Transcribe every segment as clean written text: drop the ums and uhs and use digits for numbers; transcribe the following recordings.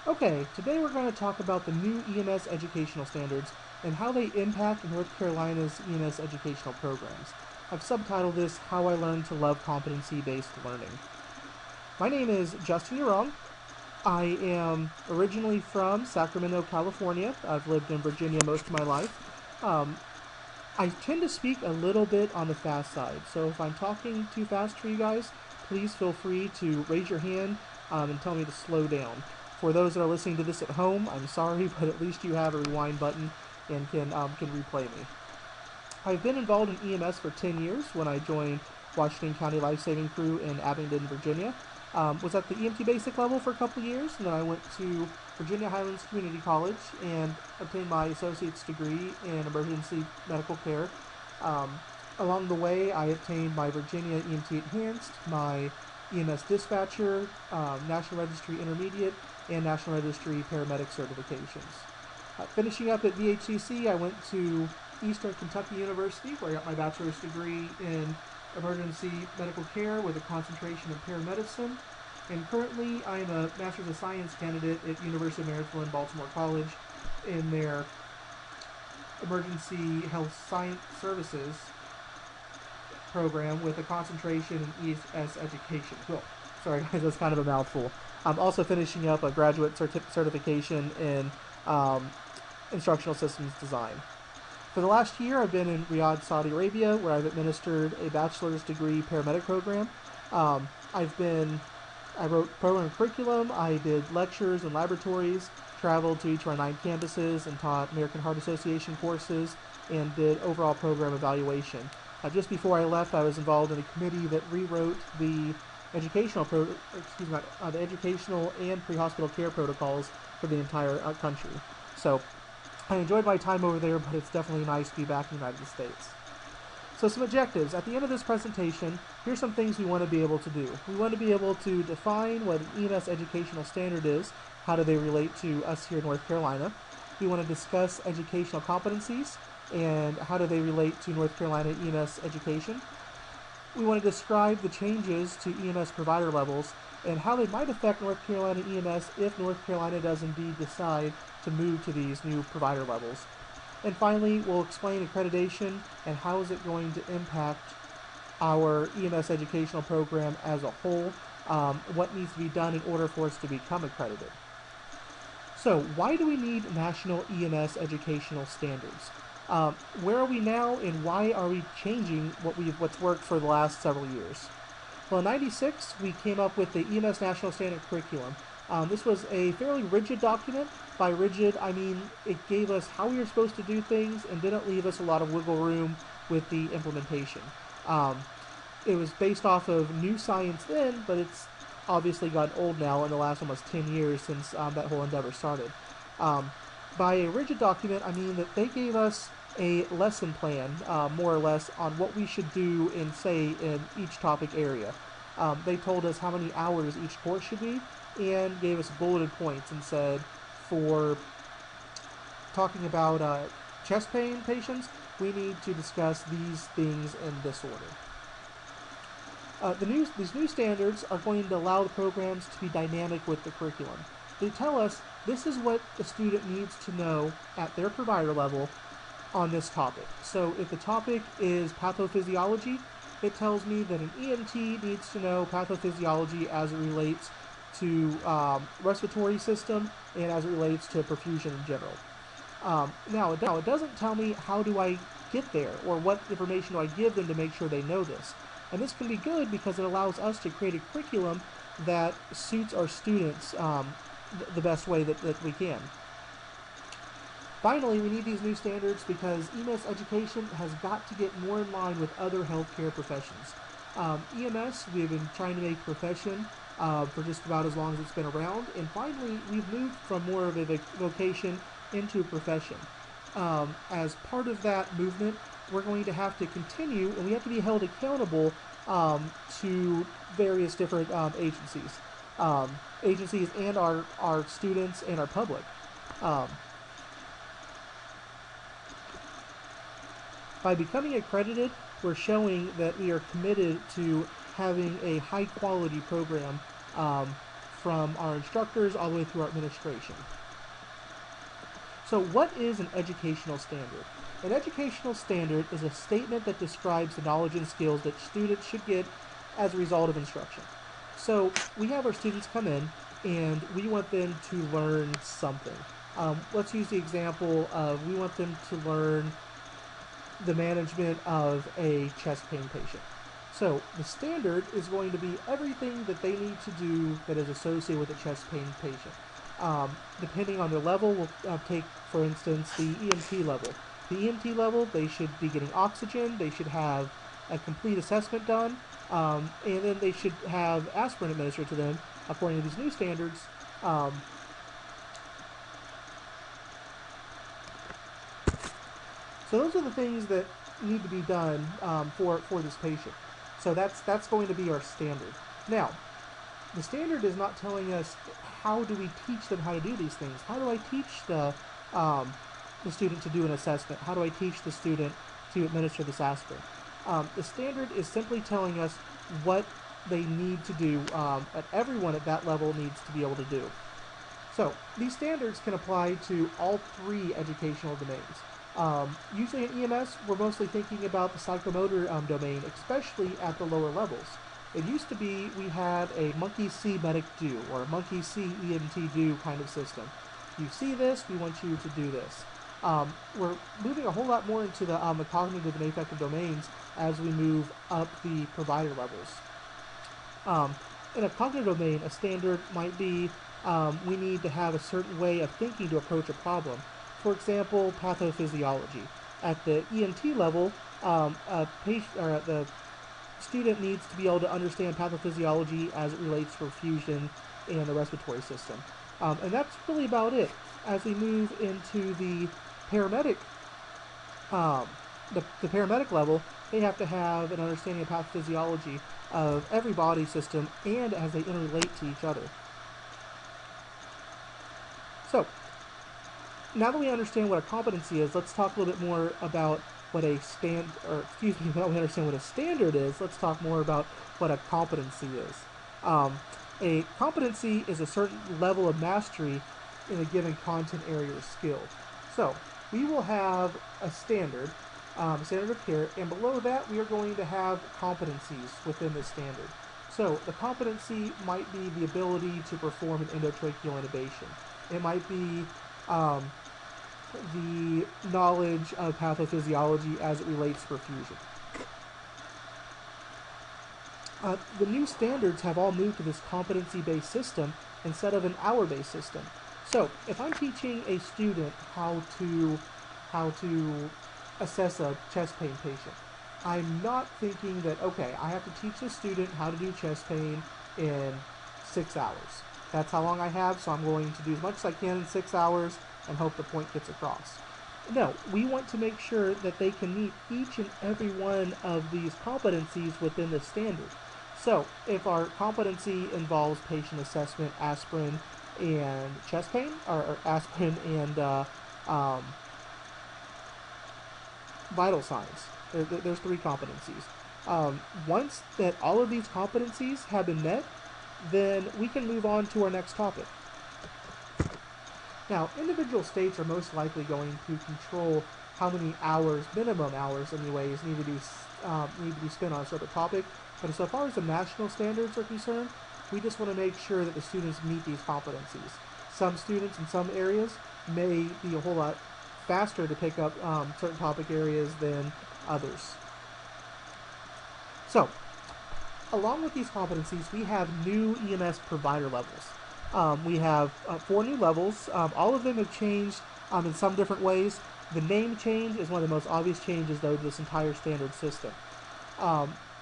Okay, today we're going to talk about the new EMS educational standards and how they impact North Carolina's EMS educational programs. I've subtitled this How I Learned to Love Competency-Based Learning. My name is Justin Urong. I am originally from Sacramento, California. I've lived in Virginia most of my life. I tend to speak a little bit on the fast side, so if I'm talking too fast for you guys, please feel free to raise your hand and tell me to slow down. For those that are listening to this at home, I'm sorry, but at least you have a rewind button and can replay me. I've been involved in EMS for 10 years when I joined Washington County Life Saving Crew in Abingdon, Virginia. Was at the EMT basic level for a couple of years, and then I went to Virginia Highlands Community College and obtained my associate's degree in emergency medical care. Along the way, I obtained my Virginia EMT Enhanced, my EMS Dispatcher, National Registry Intermediate, and National Registry Paramedic certifications. Finishing up at VHCC, I went to Eastern Kentucky University, where I got my bachelor's degree in emergency medical care with a concentration in paramedicine. And currently, I'm a Master's of Science candidate at University of Maryland, Baltimore College in their Emergency Health Science Services program with a concentration in EMS Education. Cool. Sorry guys, that's kind of a mouthful. I'm also finishing up a graduate certification in instructional systems design. For the last year, I've been in Riyadh, Saudi Arabia, where I've administered a bachelor's degree paramedic program. I wrote program curriculum, I did lectures and laboratories, traveled to each of our 9 campuses and taught American Heart Association courses, and did overall program evaluation. Just before I left, I was involved in a committee that rewrote the educational and pre-hospital care protocols for the entire country. So I enjoyed my time over there, but it's definitely nice to be back in the United States. So some objectives. At the end of this presentation, here's some things we want to be able to do. We want to be able to define what an EMS educational standard is. How do they relate to us here in North Carolina? We want to discuss educational competencies and how do they relate to North Carolina EMS education. We want to describe the changes to EMS provider levels and how they might affect North Carolina EMS if North Carolina does indeed decide to move to these new provider levels. And finally, we'll explain accreditation and how is it going to impact our EMS educational program as a whole, what needs to be done in order for us to become accredited. So why do we need national EMS educational standards? Where are we now and why are we changing what's worked for the last several years? Well, in '96, we came up with the EMS National Standard Curriculum. This was a fairly rigid document. By rigid, I mean it gave us how we were supposed to do things and didn't leave us a lot of wiggle room with the implementation. It was based off of new science then, but it's obviously gotten old now in the last almost 10 years since that whole endeavor started. By a rigid document, I mean that they gave us a lesson plan, more or less, on what we should do in each topic area. They told us how many hours each course should be and gave us bulleted points and said, for talking about chest pain patients, we need to discuss these things in this order. These new standards are going to allow the programs to be dynamic with the curriculum. They tell us this is what the student needs to know at their provider level on this topic. So if the topic is pathophysiology, it tells me that an EMT needs to know pathophysiology as it relates to respiratory system and as it relates to perfusion in general. Now, it doesn't tell me how do I get there or what information do I give them to make sure they know this. And this can be good because it allows us to create a curriculum that suits our students the best way that we can. Finally, we need these new standards because EMS education has got to get more in line with other healthcare professions. EMS, we have been trying to make a profession for just about as long as it's been around, and finally, we've moved from more of a vocation into a profession. As part of that movement, we're going to have to continue, and we have to be held accountable to various different agencies and our students and our public. By becoming accredited, we're showing that we are committed to having a high-quality program from our instructors all the way through our administration. So what is an educational standard? An educational standard is a statement that describes the knowledge and skills that students should get as a result of instruction. So we have our students come in and we want them to learn something. Let's use the example of we want them to learn the management of a chest pain patient. So the standard is going to be everything that they need to do that is associated with a chest pain patient. Depending on their level, we'll take, for instance, the EMT level. The EMT level, they should be getting oxygen, they should have a complete assessment done, and then they should have aspirin administered to them according to these new standards. So those are the things that need to be done for this patient. So that's going to be our standard. Now, the standard is not telling us how do we teach them how to do these things. How do I teach the student to do an assessment? How do I teach the student to administer this aspirin? The standard is simply telling us what they need to do, that everyone at that level needs to be able to do. So these standards can apply to all three educational domains. Usually in EMS, we're mostly thinking about the psychomotor domain, especially at the lower levels. It used to be we had a monkey see medic do, or a monkey see EMT do kind of system. You see this, we want you to do this. We're moving a whole lot more into the cognitive and affective domains as we move up the provider levels. In a cognitive domain, a standard might be we need to have a certain way of thinking to approach a problem. For example, pathophysiology. At the EMT level, the student needs to be able to understand pathophysiology as it relates to perfusion and the respiratory system. And that's really about it. As we move into the paramedic, the paramedic level, they have to have an understanding of pathophysiology of every body system and as they interrelate to each other. So, now that we understand what a competency is, let's talk a little bit more about what a now that we understand what a standard is, let's talk more about what a competency is. A competency is a certain level of mastery in a given content area or skill. So, we will have a standard of care, and below that we are going to have competencies within the standard. So, the competency might be the ability to perform an endotracheal intubation. It might be the knowledge of pathophysiology as it relates to perfusion. The new standards have all moved to this competency-based system instead of an hour-based system. So, if I'm teaching a student how to assess a chest pain patient, I'm not thinking that, okay, I have to teach the student how to do chest pain in 6 hours. That's how long I have, so I'm going to do as much as I can in 6 hours and hope the point gets across. No, we want to make sure that they can meet each and every one of these competencies within the standard. So, if our competency involves patient assessment, aspirin, and chest pain, or aspirin and vital signs, there's 3 competencies. Once that all of these competencies have been met, then we can move on to our next topic. Now, individual states are most likely going to control how many hours, minimum hours anyways, need to be spent on a certain topic. But so far as the national standards are concerned, we just want to make sure that the students meet these competencies. Some students in some areas may be a whole lot faster to pick up certain topic areas than others. So, along with these competencies, we have new EMS provider levels. We have 4 new levels. All of them have changed in some different ways. The name change is one of the most obvious changes, though, to this entire standard system.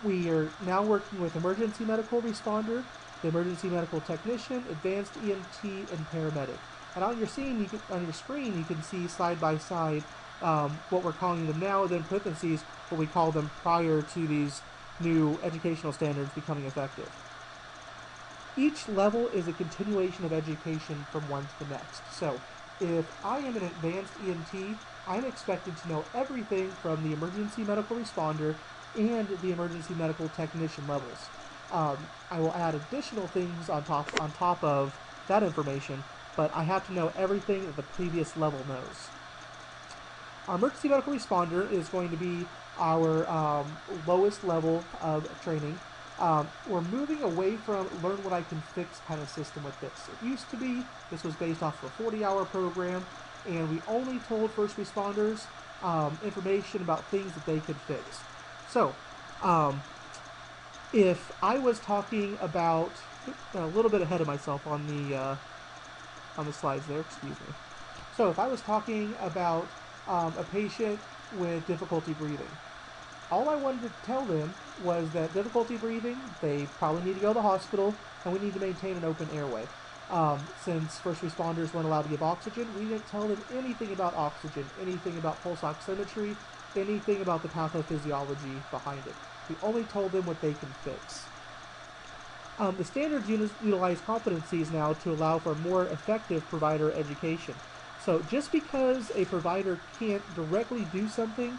We are now working with emergency medical responder, the emergency medical technician, advanced EMT, and paramedic. And on your screen, you can see side by side what we're calling them now, then parentheses what we call them prior to these new educational standards becoming effective. Each level is a continuation of education from one to the next. So, if I am an advanced EMT, I'm expected to know everything from the emergency medical responder and the emergency medical technician levels. I will add additional things on top of that information, but I have to know everything that the previous level knows. Our emergency medical responder is going to be our lowest level of training. We're moving away from learn what I can fix kind of system with this. It used to be this was based off of a 40-hour program, and we only told first responders information about things that they could fix. So, if I was talking about a little bit ahead of myself on the slides there, excuse me. So if I was talking about a patient with difficulty breathing, all I wanted to tell them was that difficulty breathing, they probably need to go to the hospital, and we need to maintain an open airway. Since first responders weren't allowed to give oxygen, we didn't tell them anything about oxygen, anything about pulse oximetry, anything about the pathophysiology behind it. We only told them what they can fix. The standards utilize competencies now to allow for more effective provider education. So just because a provider can't directly do something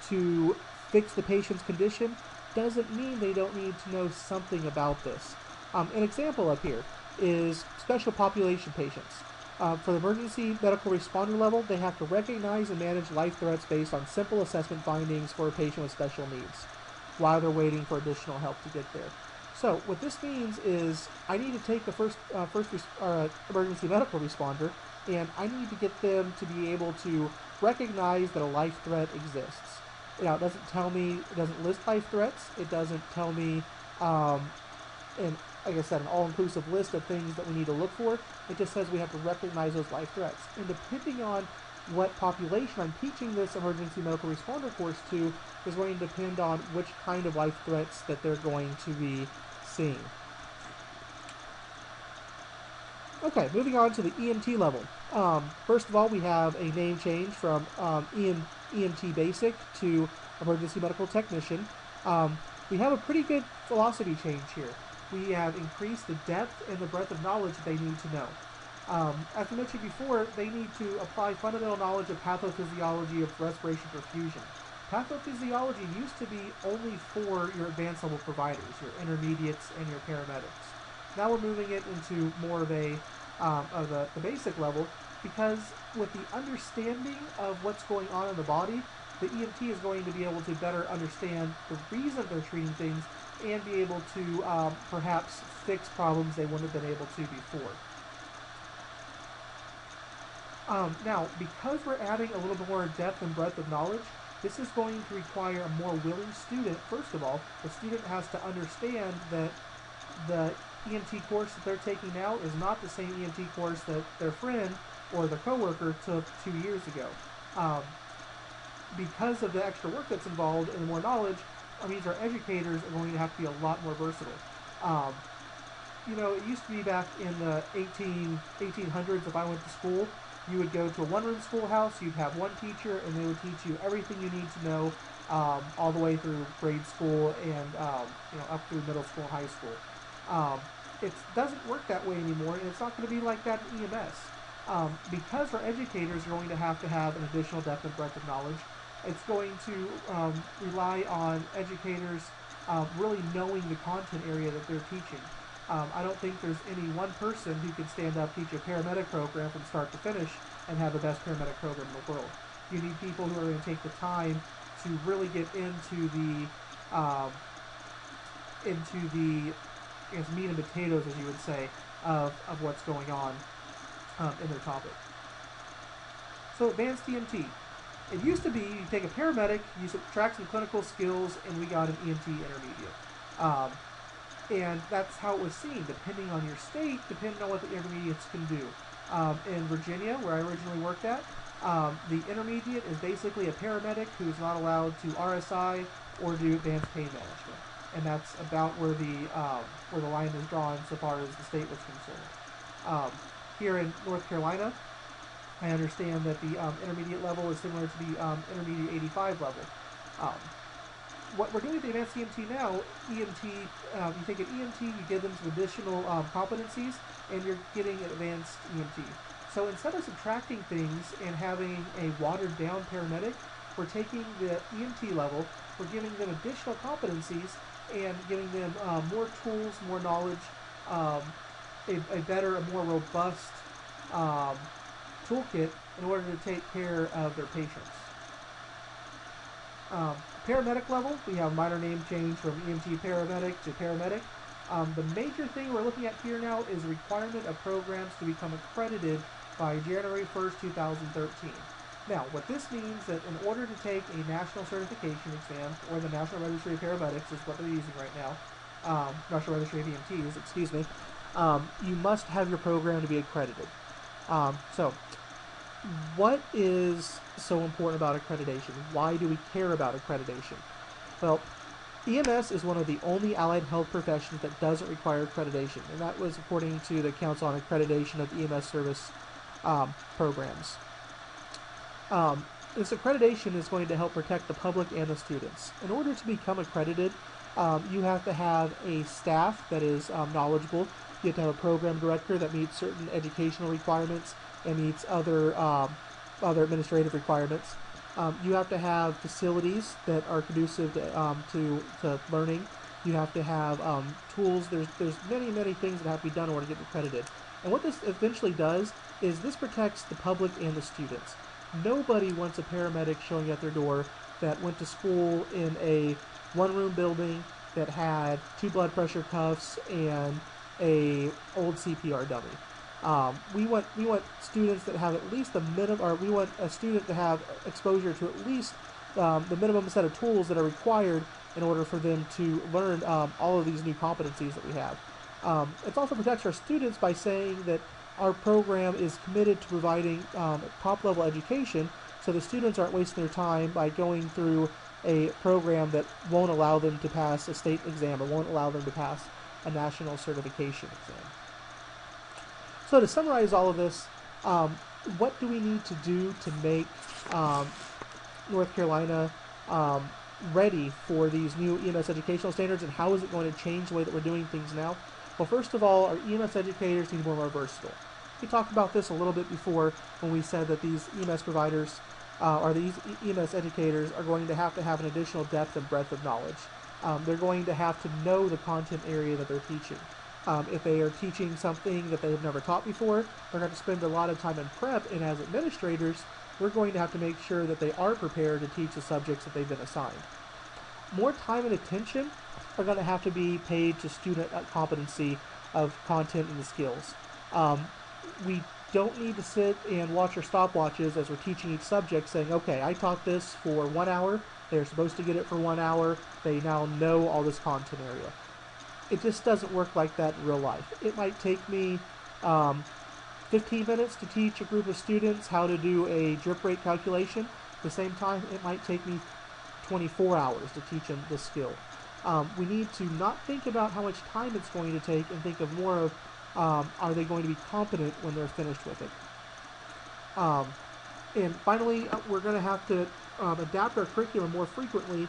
to fix the patient's condition doesn't mean they don't need to know something about this. An example up here is special population patients. For the emergency medical responder level, they have to recognize and manage life threats based on simple assessment findings for a patient with special needs while they're waiting for additional help to get there. So what this means is I need to take the emergency medical responder, and I need to get them to be able to recognize that a life threat exists. Now, it doesn't tell me, it doesn't list life threats. It doesn't tell me, and like I said, an all-inclusive list of things that we need to look for. It just says we have to recognize those life threats. And depending on what population I'm teaching this emergency medical responder course to is going to depend on which kind of life threats that they're going to be seeing. Okay, moving on to the EMT level. First of all, we have a name change from EMT Basic to Emergency Medical Technician. We have a pretty good philosophy change here. We have increased the depth and the breadth of knowledge they need to know. As I mentioned before, they need to apply fundamental knowledge of pathophysiology of respiration perfusion. Pathophysiology used to be only for your advanced level providers, your intermediates and your paramedics. Now we're moving it into more of the basic level, because with the understanding of what's going on in the body, the EMT is going to be able to better understand the reason they're treating things and be able to perhaps fix problems they wouldn't have been able to before. Now, because we're adding a little bit more depth and breadth of knowledge, this is going to require a more willing student. First of all, the student has to understand that the EMT course that they're taking now is not the same EMT course that their friend or their coworker took 2 years ago. Because of the extra work that's involved and the more knowledge, it means our educators are going to have to be a lot more versatile. It used to be back in the 1800s, if I went to school, you would go to a one-room schoolhouse, you'd have one teacher, and they would teach you everything you need to know all the way through grade school and up through middle school and high school. It doesn't work that way anymore, and it's not going to be like that in EMS. Because our educators are going to have an additional depth and breadth of knowledge, it's going to rely on educators really knowing the content area that they're teaching. I don't think there's any one person who can stand up, teach a paramedic program from start to finish, and have the best paramedic program in the world. You need people who are going to take the time to really get into the meat and potatoes, as you would say, of what's going on in their topic. So advanced EMT. It used to be you take a paramedic, you subtract some clinical skills, and we got an EMT intermediate. And that's how it was seen, depending on your state, depending on what the intermediates can do. In Virginia, where I originally worked at, the intermediate is basically a paramedic who's not allowed to RSI or do advanced pain management. And that's about where the line is drawn so far as the state was concerned. Here in North Carolina, I understand that the intermediate level is similar to the intermediate 85 level. What we're doing with the advanced EMT now, you take an EMT, you give them some additional competencies, and you're getting an advanced EMT. So instead of subtracting things and having a watered-down paramedic, we're taking the EMT level, we're giving them additional competencies and giving them more tools, more knowledge, um, a better, a more robust um, toolkit in order to take care of their patients. Paramedic level, we have minor name change from EMT paramedic to paramedic. The major thing we're looking at here now is the requirement of programs to become accredited by January 1st, 2013. Now, what this means that in order to take a national certification exam, or the National Registry of Paramedics is what they're using right now, National Registry of EMTs, excuse me, you must have your program to be accredited. So, what is so important about accreditation? Why do we care about accreditation? Well, EMS is one of the only allied health professions that doesn't require accreditation, and that was according to the Council on Accreditation of EMS Service programs. This accreditation is going to help protect the public and the students. In order to become accredited, you have to have a staff that is knowledgeable. You have to have a program director that meets certain educational requirements and meets other administrative requirements. You have to have facilities that are conducive to learning. You have to have tools. There's many things that have to be done in order to get accredited. And what this eventually does is this protects the public and the students. Nobody wants a paramedic showing at their door that went to school in a one-room building that had 2 blood pressure cuffs and a old CPR dummy. We want students that have at least the minimum, or we want a student to have exposure to at least the minimum set of tools that are required in order for them to learn all of these new competencies that we have. It also protects our students by saying that our program is committed to providing top-level education, so the students aren't wasting their time by going through a program that won't allow them to pass a state exam or won't allow them to pass a national certification exam. So to summarize all of this, what do we need to do to make North Carolina ready for these new EMS educational standards, and how is it going to change the way that we're doing things now? Well, first of all, our EMS educators need to be more versatile. We talked about this a little bit before when we said that these EMS providers or these EMS educators are going to have an additional depth and breadth of knowledge. They're going to have to know the content area that they're teaching. If they are teaching something that they have never taught before, they're going to spend a lot of time in prep, and as administrators, we're going to have to make sure that they are prepared to teach the subjects that they've been assigned. More time and attention are going to have to be paid to student competency of content and the skills. We don't need to sit and watch our stopwatches as we're teaching each subject saying, okay, I taught this for 1 hour, they're supposed to get it for 1 hour, they now know all this content area. It just doesn't work like that in real life. It might take me 15 minutes to teach a group of students how to do a drip rate calculation. At the same time, it might take me 24 hours to teach them this skill. We need to not think about how much time it's going to take and think of more of are they going to be competent when they're finished with it. And finally, we're going to have to adapt our curriculum more frequently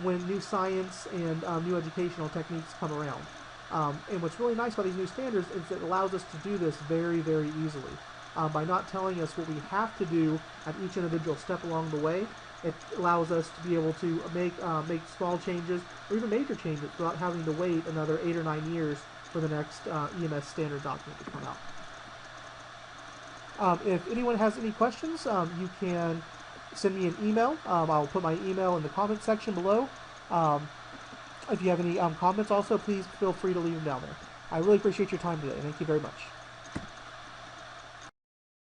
when new science and new educational techniques come around. And what's really nice about these new standards is it allows us to do this very easily. By not telling us what we have to do at each individual step along the way, it allows us to be able to make small changes or even major changes without having to wait another 8 or 9 years for the next EMS standard document to come out. If anyone has any questions, you can send me an email. I'll put my email in the comment section below. If you have any comments also, please feel free to leave them down there. I really appreciate your time today. Thank you very much.